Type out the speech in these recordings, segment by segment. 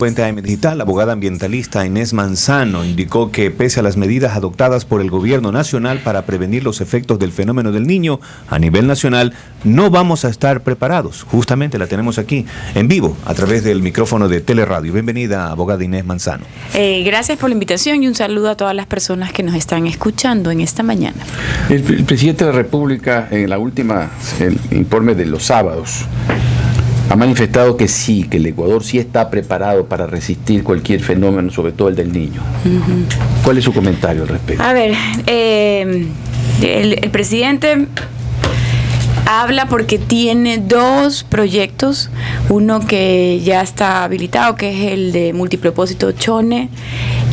Fuente AM Digital, la abogada ambientalista Inés Manzano indicó que pese a las medidas adoptadas por el gobierno nacional para prevenir los efectos del fenómeno del Niño a nivel nacional, no vamos a estar preparados. Justamente la tenemos aquí en vivo a través del micrófono de Teleradio. Bienvenida, abogada Inés Manzano. Gracias por la invitación y un saludo a todas las personas que nos están escuchando en esta mañana. El presidente de la República, en la última el informe de los sábados, ha manifestado que sí, que el Ecuador sí está preparado para resistir cualquier fenómeno, sobre todo el del Niño. ¿Cuál es su comentario al respecto? A ver, el presidente habla porque tiene dos proyectos, uno que ya está habilitado, que es el de multipropósito Chone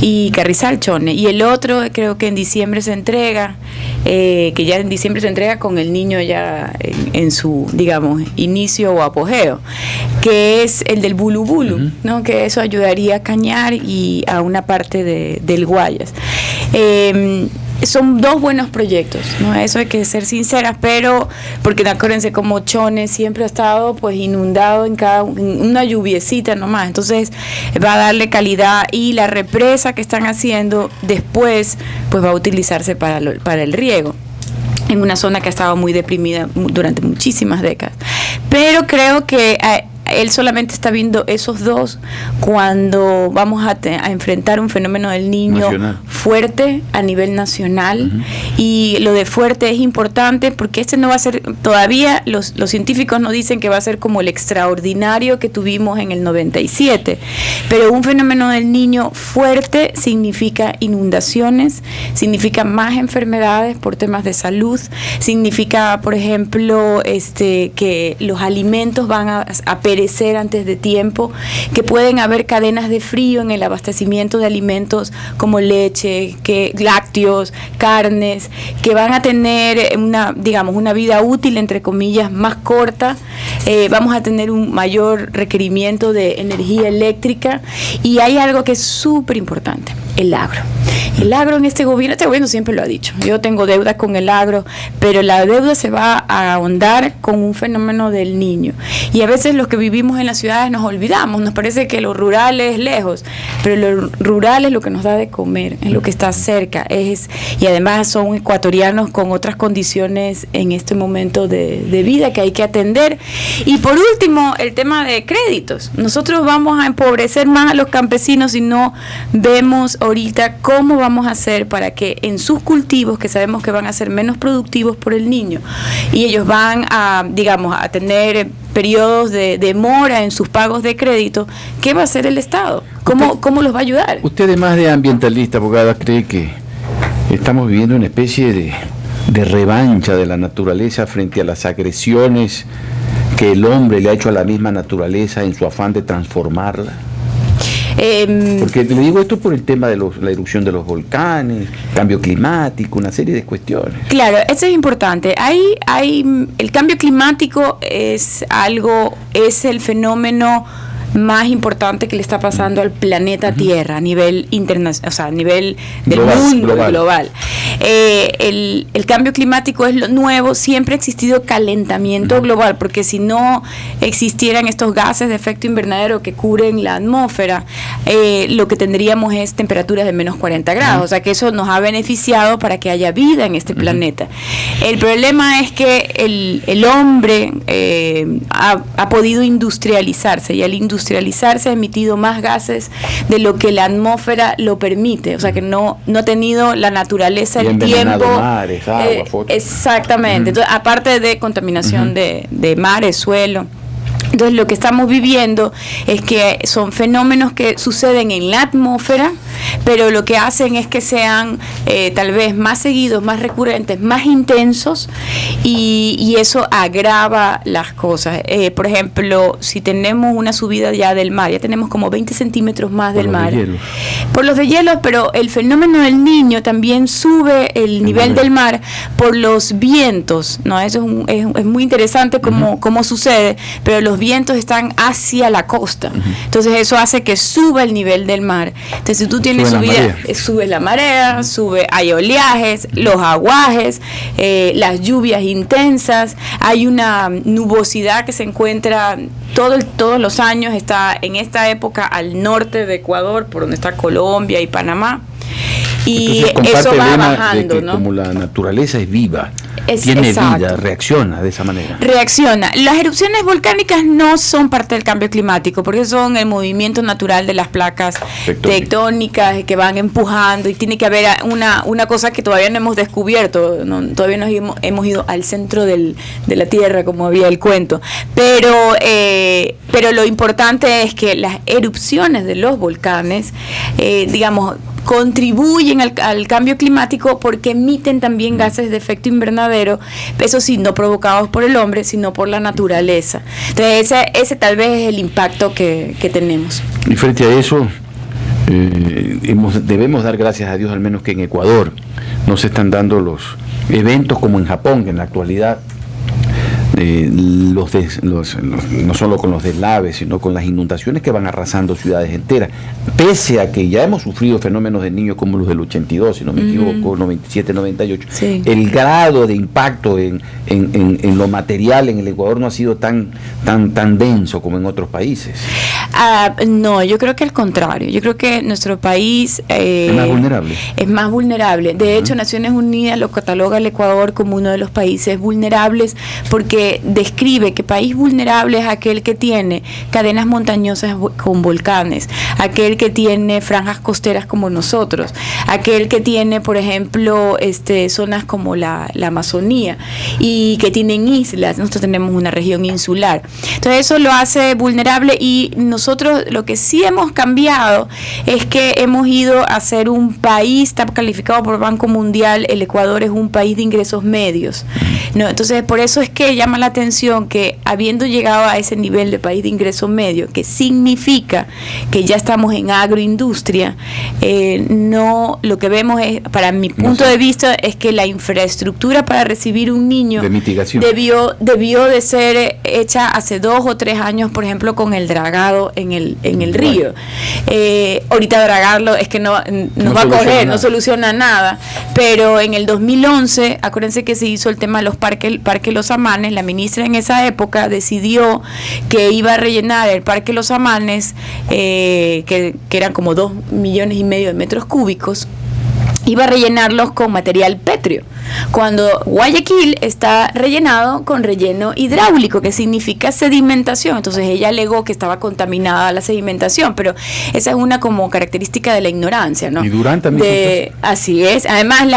y Carrizal Chone, y el otro creo que en diciembre se entrega, que ya en diciembre se entrega con el Niño ya en su, digamos, inicio o apogeo, que es el del Bulu Bulu, ¿no? Que eso ayudaría a Cañar y a una parte del Guayas. Son dos buenos proyectos, ¿no? Eso hay que ser sinceras, pero porque acuérdense como Chone siempre ha estado pues inundado en una lluviecita nomás, entonces va a darle calidad, y la represa que están haciendo después pues va a utilizarse para el riego en una zona que ha estado muy deprimida durante muchísimas décadas. Pero creo que él solamente está viendo esos dos cuando vamos a enfrentar un fenómeno del Niño nacional, fuerte a nivel nacional. Y lo de fuerte es importante porque este no va a ser, todavía los científicos nos dicen que va a ser como el extraordinario que tuvimos en el 97, pero un fenómeno del Niño fuerte significa inundaciones, significa más enfermedades por temas de salud, significa, por ejemplo, que los alimentos van a perecer antes de tiempo, que pueden haber cadenas de frío en el abastecimiento de alimentos como leche, lácteos, carnes, que van a tener una vida útil, entre comillas, más corta. Vamos a tener un mayor requerimiento de energía eléctrica, y hay algo que es súper importante: el agro. El agro en este gobierno siempre lo ha dicho. Yo tengo deuda con el agro, pero la deuda se va a ahondar con un fenómeno del Niño. Y a veces los que vivimos en las ciudades nos olvidamos, nos parece que lo rural es lejos, pero lo rural es lo que nos da de comer, es lo que está cerca, y además son ecuatorianos con otras condiciones en este momento de vida que hay que atender. Y por último, el tema de créditos. Nosotros vamos a empobrecer más a los campesinos si no vemos ahorita cómo vamos a hacer para que en sus cultivos, que sabemos que van a ser menos productivos por el Niño, y ellos van a tener periodos de demora en sus pagos de crédito, ¿qué va a hacer el Estado? ¿Cómo los va a ayudar? Usted, además de ambientalista, abogada, ¿cree que estamos viviendo una especie de revancha de la naturaleza frente a las agresiones que el hombre le ha hecho a la misma naturaleza en su afán de transformarla? Porque le digo esto por el tema de la erupción de los volcanes, cambio climático, una serie de cuestiones. Claro, eso es importante. El cambio climático es el fenómeno más importante que le está pasando al planeta Tierra a nivel internacional, o sea, a nivel del mundo global. El cambio climático es lo nuevo. Siempre ha existido calentamiento global, porque si no existieran estos gases de efecto invernadero que cubren la atmósfera, lo que tendríamos es temperaturas de menos 40 grados, o sea que eso nos ha beneficiado para que haya vida en este planeta. El problema es que el hombre ha podido industrializarse, y al industrializarse ha emitido más gases de lo que la atmósfera lo permite, o sea que no ha tenido la naturaleza, el tiempo, mares, agua, exactamente. Entonces, aparte de contaminación de mares, suelo. Entonces lo que estamos viviendo es que son fenómenos que suceden en la atmósfera, pero lo que hacen es que sean tal vez más seguidos, más recurrentes, más intensos, y eso agrava las cosas. Por ejemplo, si tenemos una subida ya del mar, ya tenemos como 20 centímetros más del mar. Por los deshielos, pero el fenómeno del Niño también sube el nivel del mar por los vientos, ¿no? Eso es muy interesante cómo sucede, pero los vientos están hacia la costa. Entonces eso hace que suba el nivel del mar. Entonces si tú tienes tiene sube la marea, hay oleajes, los aguajes, las lluvias intensas, hay una nubosidad que se encuentra todos los años, está en esta época al norte de Ecuador, por donde está Colombia y Panamá. Y entonces, eso va de bajando, que ¿no? Como la naturaleza es viva, tiene exacto. vida, reacciona de esa manera. Reacciona. Las erupciones volcánicas no son parte del cambio climático, porque son el movimiento natural de las placas tectónicas que van empujando, y tiene que haber una cosa que todavía no hemos descubierto, todavía no hemos ido al centro de la Tierra, como había el cuento. Pero lo importante es que las erupciones de los volcanes, digamos, contribuyen al cambio climático porque emiten también gases de efecto invernadero, eso sí, no provocados por el hombre, sino por la naturaleza. Entonces ese tal vez es el impacto que tenemos. Y frente a eso, debemos dar gracias a Dios, al menos que en Ecuador no se están dando los eventos como en Japón, que en la actualidad no solo con los deslaves, sino con las inundaciones que van arrasando ciudades enteras, pese a que ya hemos sufrido fenómenos de niños como los del 82, si no me equivoco, 97, 98, sí. El grado de impacto en lo material en el Ecuador no ha sido tan denso como en otros países. No, yo creo que al contrario, yo creo que nuestro país es más vulnerable. De hecho, Naciones Unidas lo cataloga al Ecuador como uno de los países vulnerables, porque describe que país vulnerable es aquel que tiene cadenas montañosas con volcanes, aquel que tiene franjas costeras como nosotros, aquel que tiene, por ejemplo, zonas como la Amazonía, y que tienen islas. Nosotros tenemos una región insular. Entonces eso lo hace vulnerable, y nosotros lo que sí hemos cambiado es que hemos ido a ser un país, está calificado por el Banco Mundial, el Ecuador es un país de ingresos medios, ¿no? Entonces por eso es que llama la atención que, habiendo llegado a ese nivel de país de ingreso medio, que significa que ya estamos en agroindustria, no, lo que vemos es, para mi punto de vista, es que la infraestructura para recibir un niño de mitigación debió de ser hecha hace 2 o 3 años, por ejemplo, con el dragado en el río. Ahorita dragarlo es que no va a correr, no soluciona nada, pero en el 2011, acuérdense que se hizo el tema de los parques Los Amanes. La ministra en esa época decidió que iba a rellenar el Parque Los Amanes, que eran como 2,5 millones de metros cúbicos, iba a rellenarlos con material pétreo, cuando Guayaquil está rellenado con relleno hidráulico, que significa sedimentación. Entonces ella alegó que estaba contaminada la sedimentación, pero esa es una como característica de la ignorancia, ¿no? Y Durán también. Así es. Además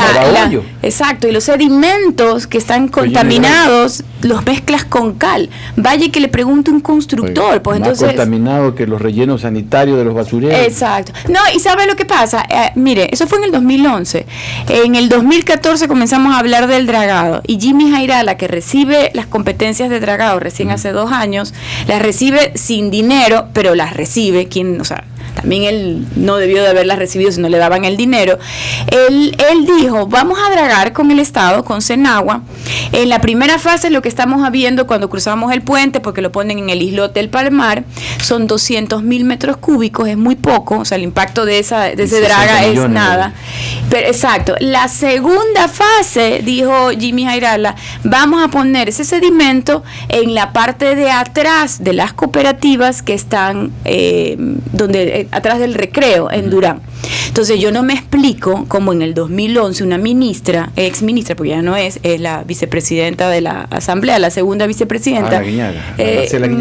exacto, y los sedimentos que están contaminados los mezclas con cal. Vaya que le pregunte un constructor, pues más entonces contaminado que los rellenos sanitarios de los basureros. Exacto. No, y ¿sabe lo que pasa? Mire, eso fue en el 2011. En el 2014 comenzamos a hablar del dragado, y Jimmy Jairala, que recibe las competencias de dragado recién hace 2 años, las recibe sin dinero, pero las recibe. También él no debió de haberlas recibido si no le daban el dinero. Él dijo, vamos a dragar con el Estado, con Senagua. En la primera fase, lo que estamos viendo cuando cruzamos el puente, porque lo ponen en el islote del Palmar, son 200,000 metros cúbicos, es muy poco, o sea, el impacto de ese draga es nada. Pero exacto, la segunda fase, dijo Jimmy Jairala, vamos a poner ese sedimento en la parte de atrás de las cooperativas que están atrás del Recreo en Durán. Entonces yo no me explico cómo en el 2011 una ministra, ex ministra, porque ya no es la vicepresidenta de la Asamblea, la segunda vicepresidenta,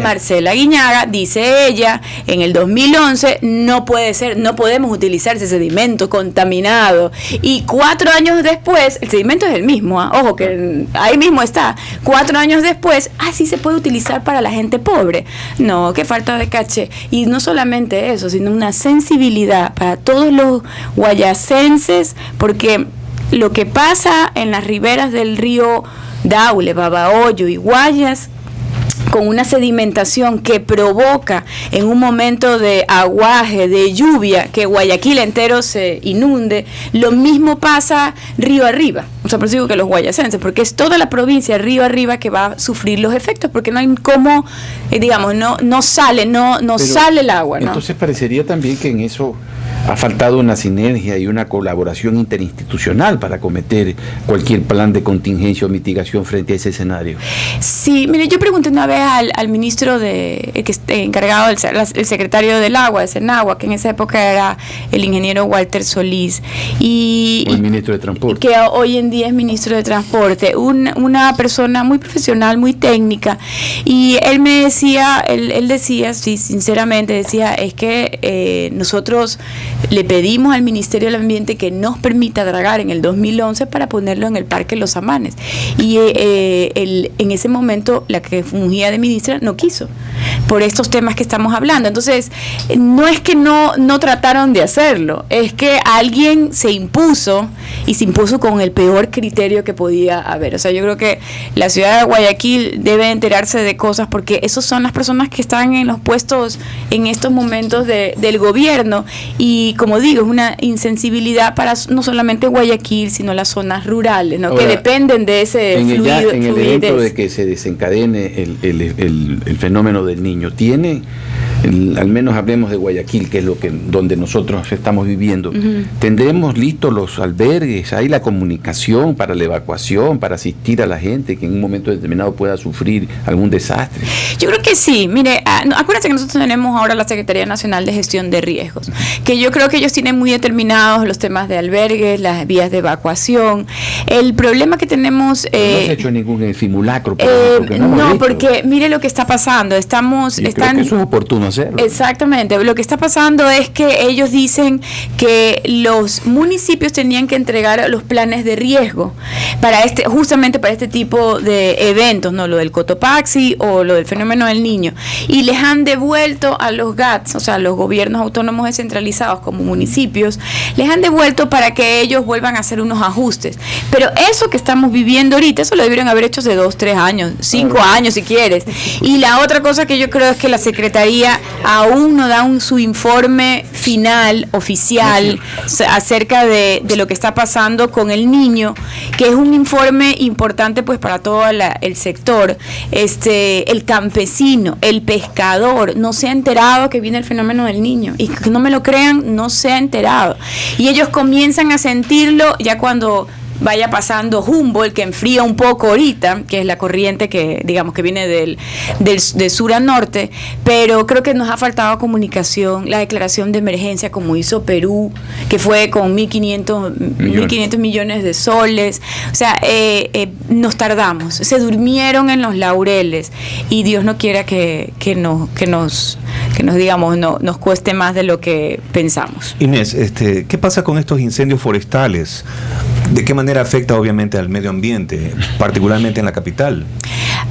Marcela Guiñaga, dice ella, en el 2011 no podemos utilizar ese sedimento contaminado, y 4 años después, el sedimento es el mismo, ojo que ahí mismo está, 4 años después, sí se puede utilizar para la gente pobre. No, qué falta de caché. Y no solamente eso, sino una sensibilidad para todos los guayacenses, porque lo que pasa en las riberas del río Daule, Babahoyo y Guayas con una sedimentación que provoca en un momento de aguaje, de lluvia, que Guayaquil entero se inunde, lo mismo pasa río arriba. O sea, por eso digo que los guayacenses, porque es toda la provincia río arriba que va a sufrir los efectos, porque no hay cómo, digamos, no sale el agua, ¿no? Entonces parecería también que en eso ha faltado una sinergia y una colaboración interinstitucional para acometer cualquier plan de contingencia o mitigación frente a ese escenario. Sí, mire, yo pregunté una vez al ministro encargado, el secretario del agua, de Senagua, que en esa época era el ingeniero Walter Solís, O el ministro de Transporte. Que hoy en día es ministro de Transporte, una persona muy profesional, muy técnica, y él me decía, él decía, sí, sinceramente decía, es que nosotros le pedimos al Ministerio del Ambiente que nos permita dragar en el 2011 para ponerlo en el Parque Los Amanes, y en ese momento la que fungía de ministra no quiso, por estos temas que estamos hablando. Entonces, no es que no trataron de hacerlo, es que alguien se impuso, y se impuso con el peor criterio que podía haber. O sea, yo creo que la ciudad de Guayaquil debe enterarse de cosas, porque esos son las personas que están en los puestos en estos momentos del gobierno, y como digo, es una insensibilidad para no solamente Guayaquil, sino las zonas rurales, ¿no? Ahora, que dependen de ese fluido. En el evento de que se desencadene el fenómeno del Niño, tiene, al menos hablemos de Guayaquil, que es donde nosotros estamos viviendo, ¿tendremos listos los albergues? ¿Hay la comunicación para la evacuación, para asistir a la gente que en un momento determinado pueda sufrir algún desastre? Yo creo que sí. Mire, acuérdense que nosotros tenemos ahora la Secretaría Nacional de Gestión de Riesgos, que yo creo que ellos tienen muy determinados los temas de albergues, las vías de evacuación. El problema que tenemos... no se ha hecho ningún simulacro. Porque mire lo que está pasando. Creo que eso es oportuno hacerlo. Exactamente. Lo que está pasando es que ellos dicen que los municipios tenían que entregar los planes de riesgo justamente para este tipo de eventos, ¿no? Lo del Cotopaxi o lo del fenómeno del Niño. Y les han devuelto a los GATS, o sea, los gobiernos autónomos descentralizados como municipios, les han devuelto para que ellos vuelvan a hacer unos ajustes. Pero eso que estamos viviendo ahorita, eso lo debieron haber hecho hace 2, 3 años, 5 años si quieres. Y la otra cosa que yo creo es que la Secretaría aún no da su informe final, oficial, acerca de lo que está pasando con el Niño, que es un informe importante pues para todo el sector. El campesino, el pescador, no se ha enterado que viene el fenómeno del Niño, y que no me lo crean, no se ha enterado. Y ellos comienzan a sentirlo ya cuando vaya pasando Humboldt, que enfría un poco ahorita, que es la corriente que digamos que viene de sur a norte, pero creo que nos ha faltado comunicación, la declaración de emergencia como hizo Perú, que fue con 1.500 millones de soles. O sea, nos tardamos, se durmieron en los laureles, y Dios no quiera que nos digamos nos cueste más de lo que pensamos. Inés, ¿qué pasa con estos incendios forestales? ¿De qué manera afecta obviamente al medio ambiente, particularmente en la capital?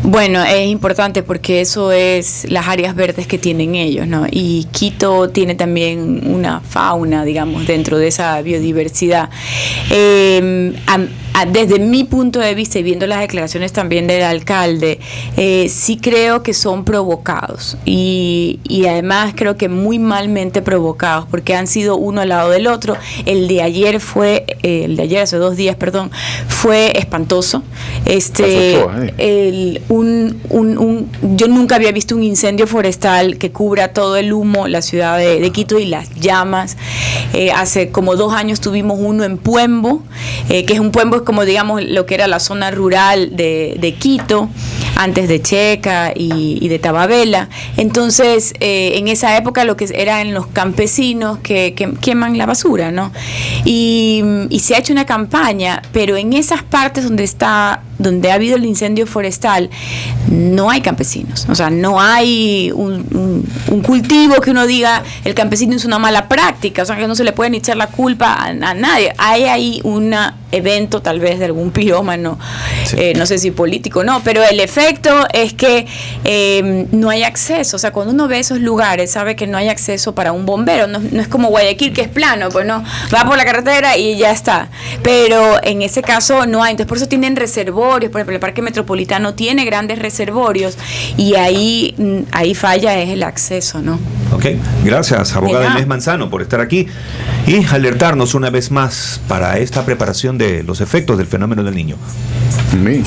Bueno, es importante porque eso es las áreas verdes que tienen ellos, ¿no? Y Quito tiene también una fauna, digamos, dentro de esa biodiversidad. Desde mi punto de vista, y viendo las declaraciones también del alcalde, sí creo que son provocados, y además creo que muy malmente provocados, porque han sido uno al lado del otro. El de ayer hace 2 días, fue espantoso. Yo nunca había visto un incendio forestal que cubra todo el humo, la ciudad de Quito, y las llamas. Hace como 2 años tuvimos uno en Puembo, que es un Puembo, es como digamos lo que era la zona rural de Quito, antes de Checa y de Tababela. Entonces, en esa época lo que eran los campesinos que queman la basura, ¿no? Y se ha hecho una campaña, pero en esas partes donde ha habido el incendio forestal, no hay campesinos. O sea, no hay un cultivo que uno diga el campesino es una mala práctica, o sea, que no se le puede ni echar la culpa a nadie. Hay ahí un evento tal vez de algún pirómano, sí. No sé si político o no, pero el efecto es que no hay acceso. O sea, cuando uno ve esos lugares, sabe que no hay acceso para un bombero. No es como Guayaquil, que es plano, va por la carretera y ya está. Pero en ese caso no hay. Entonces, por eso tienen reservorios reservorios. Por ejemplo, el Parque Metropolitano tiene grandes reservorios y ahí falla es el acceso, ¿no? Ok, gracias, abogada Inés Manzano, por estar aquí y alertarnos una vez más para esta preparación de los efectos del fenómeno del Niño. Amén.